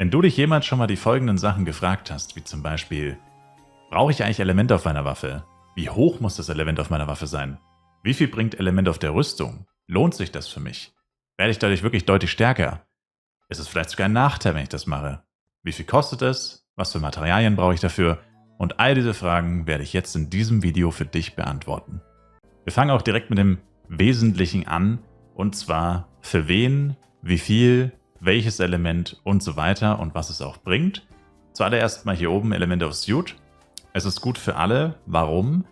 Wenn du dich jemals schon mal die folgenden Sachen gefragt hast, wie zum Beispiel: Brauche ich eigentlich Elemente auf meiner Waffe? Wie hoch muss das Element auf meiner Waffe sein? Wie viel bringt Element auf der Rüstung? Lohnt sich das für mich? Werde ich dadurch wirklich deutlich stärker? Ist es vielleicht sogar ein Nachteil, wenn ich das mache? Wie viel kostet es? Was für Materialien brauche ich dafür? Und all diese Fragen werde ich jetzt in diesem Video für dich beantworten. Wir fangen auch direkt mit dem Wesentlichen an, und zwar für wen, wie viel, welches Element und so weiter und was es auch bringt. Zuallererst mal hier oben Element of Suit. Es ist gut für alle. Warum?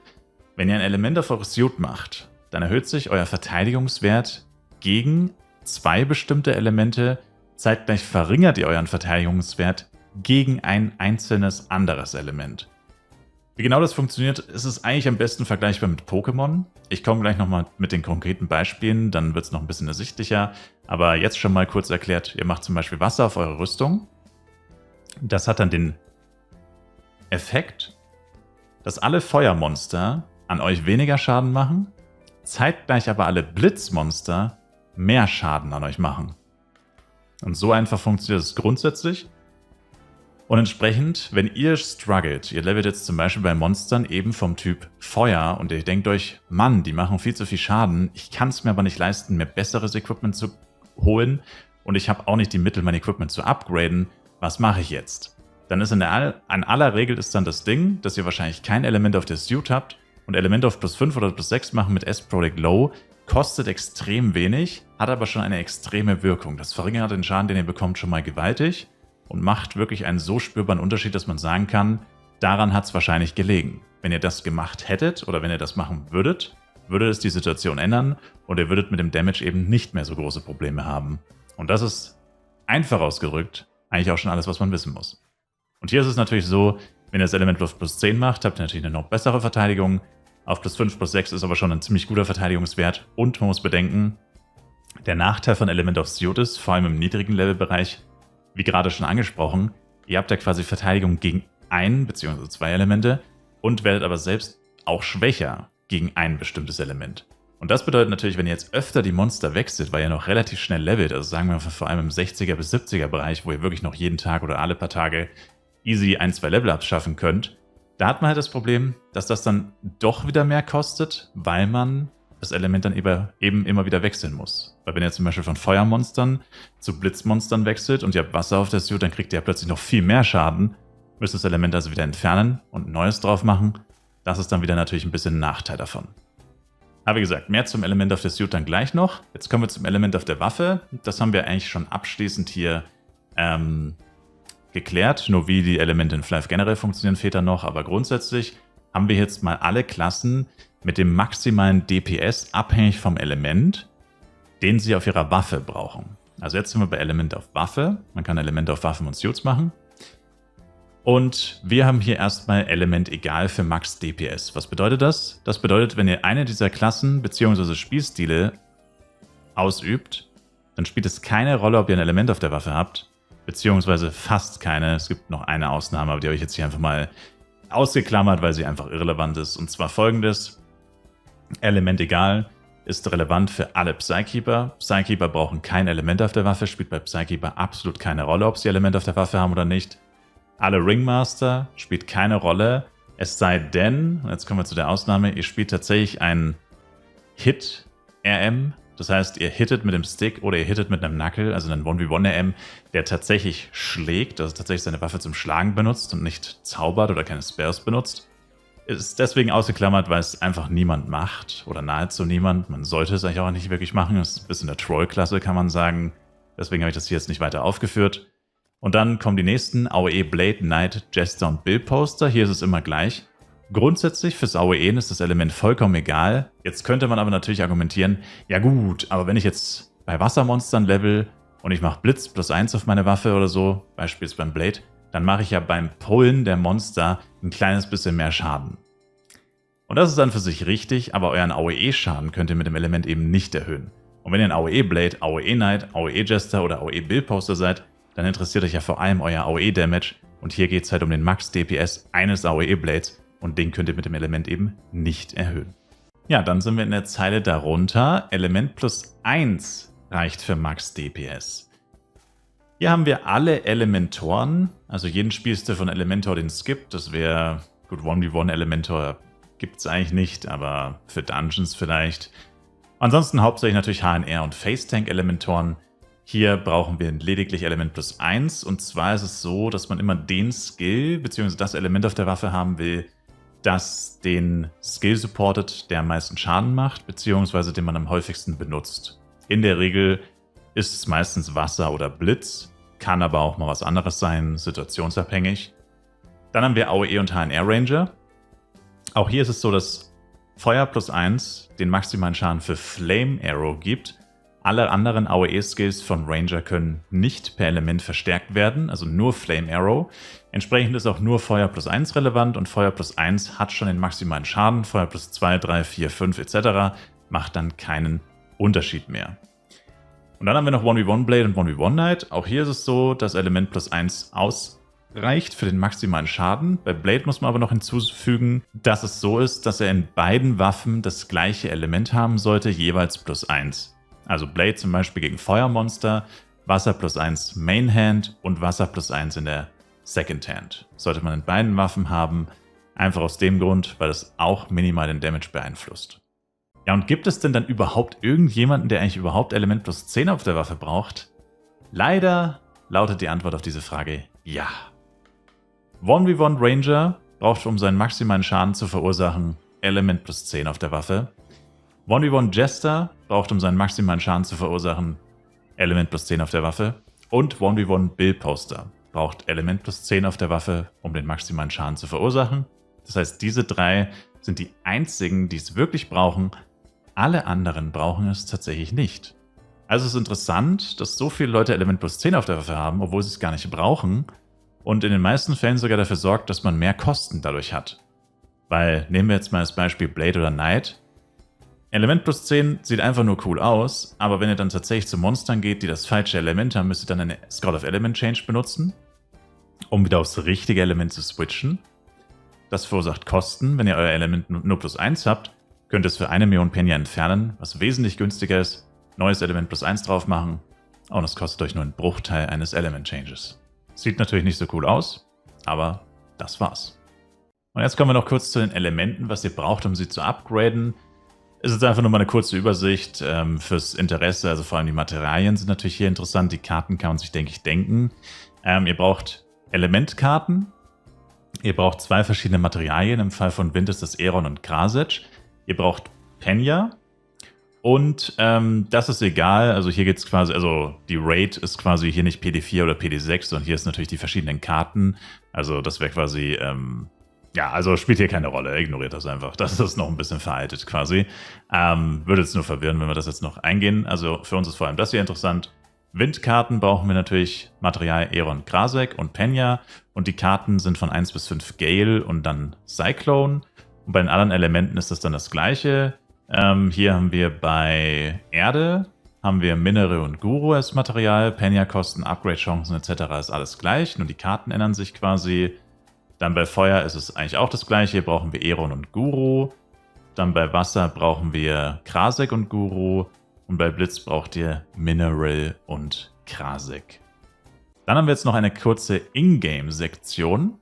Wenn ihr ein Element auf eure Suit macht, dann erhöht sich euer Verteidigungswert gegen zwei bestimmte Elemente. Zeitgleich verringert ihr euren Verteidigungswert gegen ein einzelnes anderes Element. Wie genau das funktioniert, ist es eigentlich am besten vergleichbar mit Pokémon. Ich komme gleich nochmal mit den konkreten Beispielen, dann wird es noch ein bisschen ersichtlicher. Aber jetzt schon mal kurz erklärt, ihr macht zum Beispiel Wasser auf eure Rüstung. Das hat dann den Effekt, dass alle Feuermonster an euch weniger Schaden machen, zeitgleich aber alle Blitzmonster mehr Schaden an euch machen. Und so einfach funktioniert es grundsätzlich. Und entsprechend, wenn ihr struggelt, ihr levelt jetzt zum Beispiel bei Monstern eben vom Typ Feuer und ihr denkt euch, Mann, die machen viel zu viel Schaden, ich kann es mir aber nicht leisten, mir besseres Equipment zu holen und ich habe auch nicht die Mittel, mein Equipment zu upgraden, was mache ich jetzt? Dann ist an aller Regel ist dann das Ding, dass ihr wahrscheinlich kein Element auf der Suit habt und Element auf +5 oder +6 machen mit S-Product Low kostet extrem wenig, hat aber schon eine extreme Wirkung. Das verringert den Schaden, den ihr bekommt, schon mal gewaltig und macht wirklich einen so spürbaren Unterschied, dass man sagen kann, daran hat es wahrscheinlich gelegen. Wenn ihr das gemacht hättet oder wenn ihr das machen würdet, würde es die Situation ändern und ihr würdet mit dem Damage eben nicht mehr so große Probleme haben. Und das ist, einfach ausgedrückt, eigentlich auch schon alles, was man wissen muss. Und hier ist es natürlich so, wenn ihr das Element auf +10 macht, habt ihr natürlich eine noch bessere Verteidigung. Auf +5, +6 ist aber schon ein ziemlich guter Verteidigungswert. Und man muss bedenken, der Nachteil von Element of Suit ist, vor allem im niedrigen Levelbereich, wie gerade schon angesprochen, ihr habt ja quasi Verteidigung gegen ein bzw. zwei Elemente und werdet aber selbst auch schwächer gegen ein bestimmtes Element. Und das bedeutet natürlich, wenn ihr jetzt öfter die Monster wechselt, weil ihr noch relativ schnell levelt, also sagen wir vor allem im 60er bis 70er Bereich, wo ihr wirklich noch jeden Tag oder alle paar Tage easy 1-2 Level-Ups schaffen könnt, da hat man halt das Problem, dass das dann doch wieder mehr kostet, weil man das Element dann eben immer wieder wechseln muss. Weil wenn ihr zum Beispiel von Feuermonstern zu Blitzmonstern wechselt und ihr habt Wasser auf der Suit, dann kriegt ihr plötzlich noch viel mehr Schaden, müsst das Element also wieder entfernen und ein neues drauf machen. Das ist dann wieder natürlich ein bisschen ein Nachteil davon. Aber wie gesagt, mehr zum Element auf der Suit dann gleich noch. Jetzt kommen wir zum Element auf der Waffe. Das haben wir eigentlich schon abschließend hier geklärt. Nur wie die Elemente in FLive generell funktionieren, fehlt da noch. Aber grundsätzlich haben wir jetzt mal alle Klassen mit dem maximalen DPS abhängig vom Element, den sie auf ihrer Waffe brauchen. Also jetzt sind wir bei Element auf Waffe. Man kann Elemente auf Waffen und Suits machen. Und wir haben hier erstmal Element egal für Max DPS. Was bedeutet das? Das bedeutet, wenn ihr eine dieser Klassen bzw. Spielstile ausübt, dann spielt es keine Rolle, ob ihr ein Element auf der Waffe habt, beziehungsweise fast keine. Es gibt noch eine Ausnahme, aber die habe ich jetzt hier einfach mal ausgeklammert, weil sie einfach irrelevant ist. Und zwar folgendes: Element egal ist relevant für alle Psykeeper. Psykeeper brauchen kein Element auf der Waffe, spielt bei Psykeeper absolut keine Rolle, ob sie Element auf der Waffe haben oder nicht. Alle Ringmaster spielt keine Rolle, es sei denn, und jetzt kommen wir zu der Ausnahme, ihr spielt tatsächlich einen Hit-RM, das heißt, ihr hittet mit dem Stick oder ihr hittet mit einem Knuckle, also einen 1v1-RM, der tatsächlich schlägt, also tatsächlich seine Waffe zum Schlagen benutzt und nicht zaubert oder keine Spells benutzt. Ist deswegen ausgeklammert, weil es einfach niemand macht oder nahezu niemand. Man sollte es eigentlich auch nicht wirklich machen, das ist ein bisschen der Troll-Klasse, kann man sagen. Deswegen habe ich das hier jetzt nicht weiter aufgeführt. Und dann kommen die nächsten, AOE, Blade, Knight, Jester und Billposter. Hier ist es immer gleich. Grundsätzlich fürs AOE ist das Element vollkommen egal. Jetzt könnte man aber natürlich argumentieren, ja gut, aber wenn ich jetzt bei Wassermonstern level und ich mache Blitz +1 auf meine Waffe oder so, beispielsweise beim Blade, dann mache ich ja beim Pullen der Monster ein kleines bisschen mehr Schaden. Und das ist dann für sich richtig, aber euren AOE-Schaden könnt ihr mit dem Element eben nicht erhöhen. Und wenn ihr ein AOE-Blade, AOE-Knight, AOE-Jester oder AOE-Billposter seid, dann interessiert euch ja vor allem euer AOE-Damage und hier geht es halt um den Max-DPS eines AOE-Blades und den könnt ihr mit dem Element eben nicht erhöhen. Ja, dann sind wir in der Zeile darunter. Element +1 reicht für Max-DPS. Hier haben wir alle Elementoren, also jeden Spielstil von Elementor, den es gibt. Das wäre, gut, 1v1 Elementor gibt es eigentlich nicht, aber für Dungeons vielleicht. Ansonsten hauptsächlich natürlich HNR und Face-Tank-Elementoren. Hier brauchen wir lediglich Element plus 1. Und zwar ist es so, dass man immer den Skill bzw. das Element auf der Waffe haben will, das den Skill supportet, der am meisten Schaden macht, beziehungsweise den man am häufigsten benutzt. In der Regel ist es meistens Wasser oder Blitz, kann aber auch mal was anderes sein, situationsabhängig. Dann haben wir AOE und HNR Ranger. Auch hier ist es so, dass Feuer plus 1 den maximalen Schaden für Flame Arrow gibt. Alle anderen AOE-Skills von Ranger können nicht per Element verstärkt werden, also nur Flame Arrow. Entsprechend ist auch nur Feuer plus 1 relevant und Feuer plus 1 hat schon den maximalen Schaden. Feuer plus 2, 3, 4, 5 etc. macht dann keinen Unterschied mehr. Und dann haben wir noch 1v1 Blade und 1v1 Knight. Auch hier ist es so, dass Element plus 1 ausreicht für den maximalen Schaden. Bei Blade muss man aber noch hinzufügen, dass es so ist, dass er in beiden Waffen das gleiche Element haben sollte, jeweils plus 1. Also Blade zum Beispiel gegen Feuermonster, Wasser plus 1 Main Hand und Wasser plus 1 in der Second Hand. Sollte man in beiden Waffen haben, einfach aus dem Grund, weil es auch minimal den Damage beeinflusst. Ja, und gibt es denn dann überhaupt irgendjemanden, der eigentlich überhaupt Element plus 10 auf der Waffe braucht? Leider lautet die Antwort auf diese Frage ja. 1v1 Ranger braucht, um seinen maximalen Schaden zu verursachen, Element plus 10 auf der Waffe. 1v1 Jester braucht, um seinen maximalen Schaden zu verursachen, Element plus 10 auf der Waffe. Und 1v1 Bill Poster braucht Element plus 10 auf der Waffe, um den maximalen Schaden zu verursachen. Das heißt, diese drei sind die einzigen, die es wirklich brauchen. Alle anderen brauchen es tatsächlich nicht. Also es ist interessant, dass so viele Leute Element plus 10 auf der Waffe haben, obwohl sie es gar nicht brauchen. Und in den meisten Fällen sogar dafür sorgt, dass man mehr Kosten dadurch hat. Weil, nehmen wir jetzt mal das Beispiel Blade oder Knight. Element plus 10 sieht einfach nur cool aus, aber wenn ihr dann tatsächlich zu Monstern geht, die das falsche Element haben, müsst ihr dann eine Scroll of Element Change benutzen, um wieder aufs richtige Element zu switchen. Das verursacht Kosten. Wenn ihr euer Element nur plus 1 habt, könnt ihr es für 1 Million Penny entfernen, was wesentlich günstiger ist. Neues Element plus 1 drauf machen und es kostet euch nur einen Bruchteil eines Element Changes. Sieht natürlich nicht so cool aus, aber das war's. Und jetzt kommen wir noch kurz zu den Elementen, was ihr braucht, um sie zu upgraden. Es ist einfach nur mal eine kurze Übersicht fürs Interesse, also vor allem die Materialien sind natürlich hier interessant. Die Karten kann man sich, denke ich, denken. Ihr braucht Elementkarten. Ihr braucht 2 verschiedene Materialien. Im Fall von Wind ist das Aeron und Krasec. Ihr braucht Penya. Und das ist egal. Also hier geht es quasi, also die Raid ist quasi hier nicht PD4 oder PD6, sondern hier ist natürlich die verschiedenen Karten. Also das wäre quasi, ja, also spielt hier keine Rolle. Ignoriert das einfach. Das ist noch ein bisschen veraltet quasi. Würde jetzt nur verwirren, wenn wir das jetzt noch eingehen. Also für uns ist vor allem das hier interessant. Windkarten brauchen wir natürlich Material Aeron, Krasec und Penya. Und die Karten sind von 1 bis 5 Gale und dann Cyclone. Und bei den anderen Elementen ist das dann das gleiche. Hier haben wir bei Erde haben wir Mineral und Guru als Material. Penya-Kosten, Upgrade-Chancen etc. ist alles gleich. Nur die Karten ändern sich quasi. Dann bei Feuer ist es eigentlich auch das gleiche. Hier brauchen wir Aeron und Guru. Dann bei Wasser brauchen wir Krasec und Guru. Und bei Blitz braucht ihr Mineral und Krasec. Dann haben wir jetzt noch eine kurze Ingame-Sektion.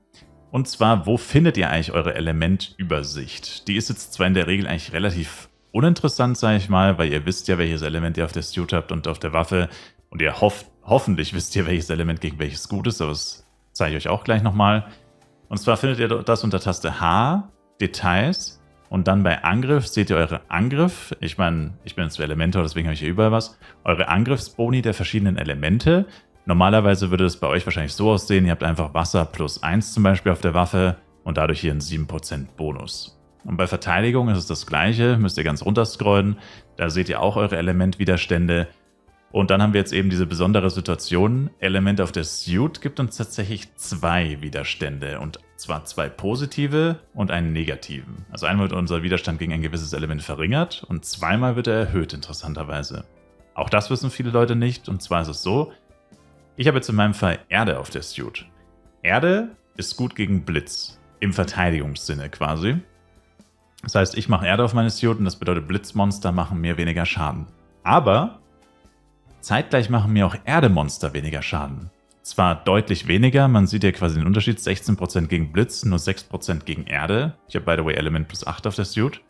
Und zwar, wo findet ihr eigentlich eure Elementübersicht? Die ist jetzt zwar in der Regel eigentlich relativ uninteressant, sage ich mal, weil ihr wisst ja, welches Element ihr auf der Suit habt und auf der Waffe. Und ihr hoffentlich wisst ihr, welches Element gegen welches gut ist, aber das zeige ich euch auch gleich nochmal. Und zwar findet ihr das unter Taste H, Details. Und dann bei Angriff seht ihr eure Angriff. Ich meine, ich bin jetzt für Elementor, deswegen habe ich hier überall was. Eure Angriffsboni der verschiedenen Elemente. Normalerweise würde es bei euch wahrscheinlich so aussehen, ihr habt einfach Wasser plus 1 zum Beispiel auf der Waffe und dadurch hier einen 7% Bonus. Und bei Verteidigung ist es das gleiche, müsst ihr ganz runter scrollen. Da seht ihr auch eure Elementwiderstände. Und dann haben wir jetzt eben diese besondere Situation. Element auf der Suit gibt uns tatsächlich 2 Widerstände. Und zwar 2 positive und einen negativen. Also einmal wird unser Widerstand gegen ein gewisses Element verringert und zweimal wird er erhöht, interessanterweise. Auch das wissen viele Leute nicht. Und zwar ist es so, ich habe jetzt in meinem Fall Erde auf der Suit. Erde ist gut gegen Blitz. Im Verteidigungssinne quasi. Das heißt, ich mache Erde auf meine Suit und das bedeutet, Blitzmonster machen mir weniger Schaden. Aber Zeitgleich machen mir auch Erdemonster weniger Schaden. Zwar deutlich weniger, man sieht ja quasi den Unterschied, 16% gegen Blitz, nur 6% gegen Erde. Ich habe by the way Element plus 8 auf der Suit.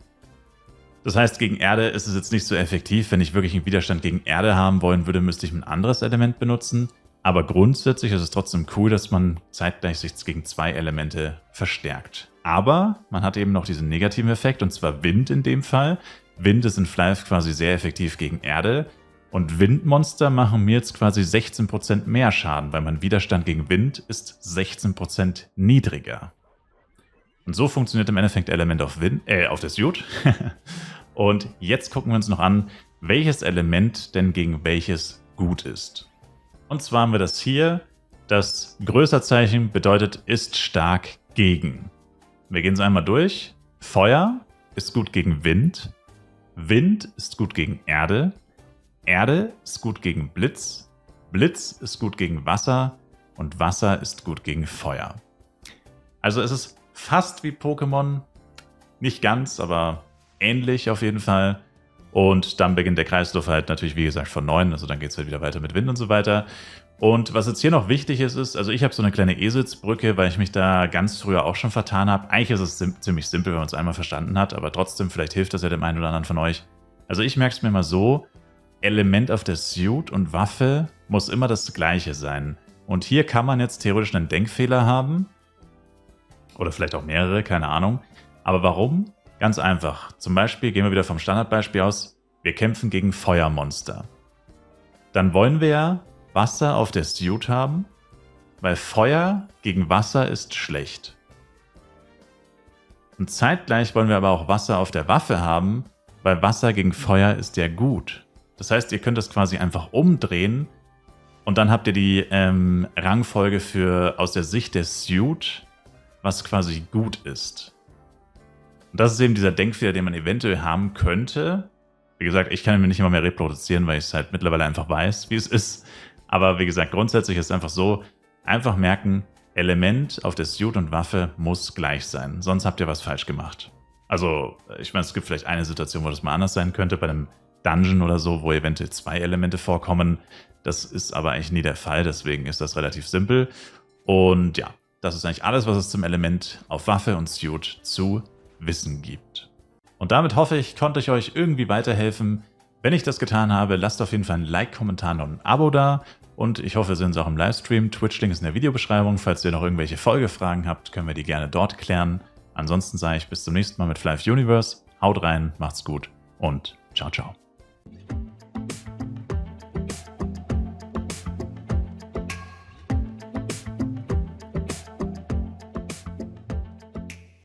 Das heißt, gegen Erde ist es jetzt nicht so effektiv. Wenn ich wirklich einen Widerstand gegen Erde haben wollen würde, müsste ich ein anderes Element benutzen. Aber grundsätzlich ist es trotzdem cool, dass man zeitgleich sich gegen 2 Elemente verstärkt. Aber man hat eben noch diesen negativen Effekt, und zwar Wind in dem Fall. Wind ist in Flyleaf quasi sehr effektiv gegen Erde. Und Windmonster machen mir jetzt quasi 16% mehr Schaden, weil mein Widerstand gegen Wind ist 16% niedriger. Und so funktioniert im Endeffekt Element auf der Suit. Und jetzt gucken wir uns noch an, welches Element denn gegen welches gut ist. Und zwar haben wir das hier. Das Größerzeichen bedeutet ist stark gegen. Wir gehen es einmal durch. Feuer ist gut gegen Wind. Wind ist gut gegen Erde. Erde ist gut gegen Blitz. Blitz ist gut gegen Wasser. Und Wasser ist gut gegen Feuer. Also es ist fast wie Pokémon. Nicht ganz, aber ähnlich auf jeden Fall. Und dann beginnt der Kreislauf halt natürlich, wie gesagt, von 9. Also dann geht es halt wieder weiter mit Wind und so weiter. Und was jetzt hier noch wichtig ist, also ich habe so eine kleine Eselsbrücke, weil ich mich da ganz früher auch schon vertan habe. Eigentlich ist es ziemlich simpel, wenn man es einmal verstanden hat, aber trotzdem, vielleicht hilft das ja dem einen oder anderen von euch. Also ich merke es mir mal so, Element auf der Suit und Waffe muss immer das gleiche sein. Und hier kann man jetzt theoretisch einen Denkfehler haben. Oder vielleicht auch mehrere, keine Ahnung. Aber warum? Ganz einfach. Zum Beispiel gehen wir wieder vom Standardbeispiel aus. Wir kämpfen gegen Feuermonster. Dann wollen wir ja Wasser auf der Suit haben, weil Feuer gegen Wasser ist schlecht. Und zeitgleich wollen wir aber auch Wasser auf der Waffe haben, weil Wasser gegen Feuer ist ja gut. Das heißt, ihr könnt das quasi einfach umdrehen und dann habt ihr die Rangfolge für aus der Sicht der Suit, was quasi gut ist. Und das ist eben dieser Denkfehler, den man eventuell haben könnte. Wie gesagt, ich kann ihn mir nicht immer mehr reproduzieren, weil ich es halt mittlerweile einfach weiß, wie es ist. Aber wie gesagt, grundsätzlich ist es einfach so, einfach merken, Element auf der Suit und Waffe muss gleich sein. Sonst habt ihr was falsch gemacht. Also, ich meine, es gibt vielleicht eine Situation, wo das mal anders sein könnte, bei einem Dungeon oder so, wo eventuell 2 Elemente vorkommen. Das ist aber eigentlich nie der Fall, deswegen ist das relativ simpel. Und ja, das ist eigentlich alles, was es zum Element auf Waffe und Suit zu wissen gibt. Und damit hoffe ich, konnte ich euch irgendwie weiterhelfen. Wenn ich das getan habe, lasst auf jeden Fall ein Like, Kommentar und ein Abo da. Und ich hoffe, wir sehen uns auch im Livestream. Twitch-Link ist in der Videobeschreibung. Falls ihr noch irgendwelche Folgefragen habt, können wir die gerne dort klären. Ansonsten sage ich bis zum nächsten Mal mit Flyleaf Universe. Haut rein, macht's gut und ciao, ciao.